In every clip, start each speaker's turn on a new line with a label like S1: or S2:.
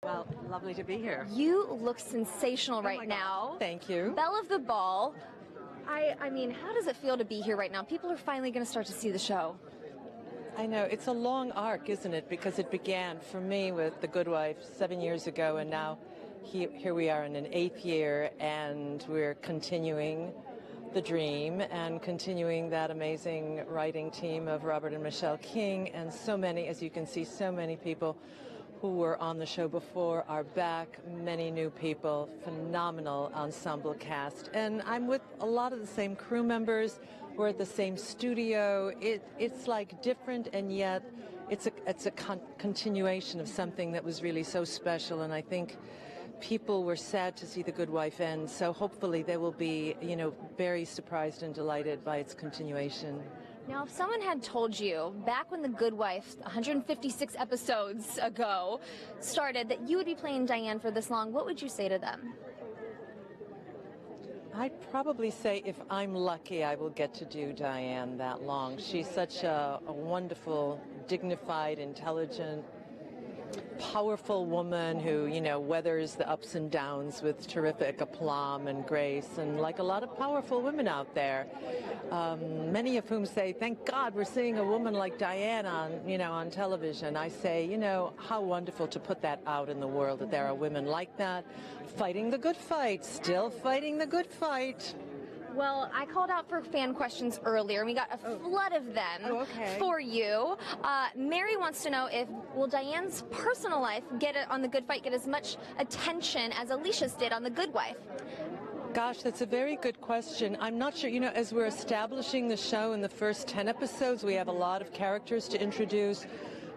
S1: Well, lovely to be here.
S2: You look sensational right now.
S1: Thank you.
S2: Belle of the ball. I mean, how does it feel to be here right now? People are finally going to start to see the show.
S1: I know, it's a long arc, isn't it? Because it began for me with The Good Wife 7 years ago, and now here we are in an 8th year, and we're continuing the dream and continuing that amazing writing team of Robert and Michelle King, and so many, as you can see, so many people who were on the show before are back, many new people, phenomenal ensemble cast. And I'm with a lot of the same crew members. We're at the same studio. It's like different, and yet it's a continuation of something that was really so special. And I think people were sad to see The Good Wife end, so hopefully they will be, very surprised and delighted by its continuation.
S2: Now, if someone had told you back when The Good Wife, 156 episodes ago, started that you would be playing Diane for this long, what would you say to them?
S1: I'd probably say if I'm lucky, I will get to do Diane that long. She's such a wonderful, dignified, intelligent, powerful woman who, weathers the ups and downs with terrific aplomb and grace, and like a lot of powerful women out there, many of whom say, thank God we're seeing a woman like Diane on television. I say, how wonderful to put that out in the world, that there are women like that, fighting the good fight, still fighting the good fight.
S2: Well, I called out for fan questions earlier, and we got a flood of them for you. Mary wants to know will Diane's personal life on The Good Fight get as much attention as Alicia's did on The Good Wife?
S1: Gosh, that's a very good question. I'm not sure, as we're establishing the show in the first 10 episodes, we have a lot of characters to introduce.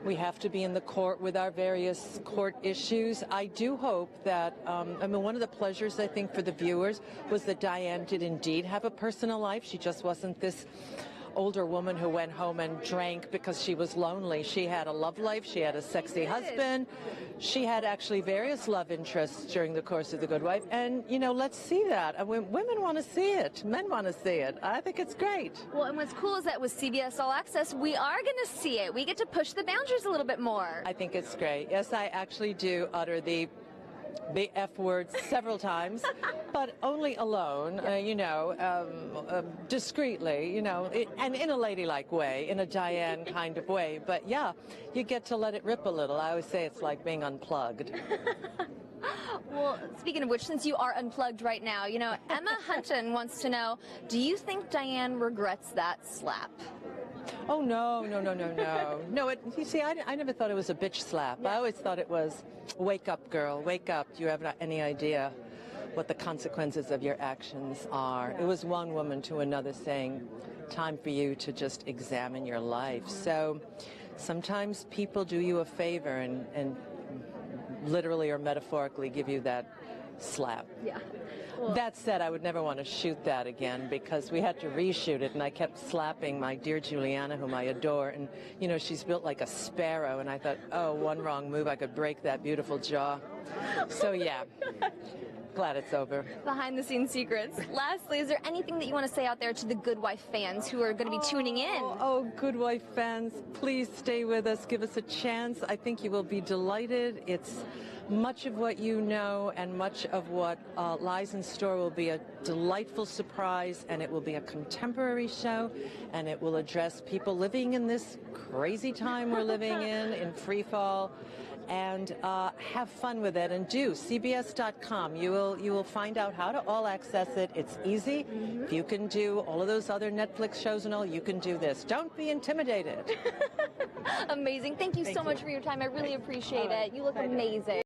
S1: We have to be in the court with our various court issues. I do hope that, one of the pleasures, I think, for the viewers was that Diane did indeed have a personal life. She just wasn't this older woman who went home and drank because she was lonely. She had a love life. She had a sexy husband. She had actually various love interests during the course of The Good Wife. And, let's see that. Women want to see it. Men want to see it. I think it's great.
S2: Well, and what's cool is that with CBS All Access, we are going to see it. We get to push the boundaries a little bit more.
S1: I think it's great. Yes, I actually do utter the F word several times, but only alone, discreetly, and in a ladylike way, in a Diane kind of way. But yeah, you get to let it rip a little. I always say it's like being unplugged.
S2: Well, speaking of which, since you are unplugged right now, Emma Hunton wants to know, do you think Diane regrets that slap?
S1: Oh, no. No, you see, I never thought it was a bitch slap. I always thought it was, wake up, girl, wake up. Do you have any idea what the consequences of your actions are? It was one woman to another saying, time for you to just examine your life. So sometimes people do you a favor and literally or metaphorically give you that slap.
S2: Yeah.
S1: That said, I would never want to shoot that again because we had to reshoot it, and I kept slapping my dear Juliana, whom I adore, and she's built like a sparrow, and I thought, oh, one wrong move, I could break that beautiful jaw. So yeah, glad it's over.
S2: Behind the scenes secrets. Lastly, is there anything that you want to say out there to the Good Wife fans who are going to be tuning in?
S1: Oh, Good Wife fans, please stay with us, give us a chance. I think you will be delighted. It's much of what you know and much of what lies in store will be a delightful surprise, and it will be a contemporary show, and it will address people living in this crazy time we're living in free fall, and have fun with it. And do CBS.com. You will find out how to all access it. It's easy. If you can do all of those other Netflix shows and all, you can do this. Don't be intimidated.
S2: Amazing. Thank you so much for your time. I really appreciate it. You look amazing.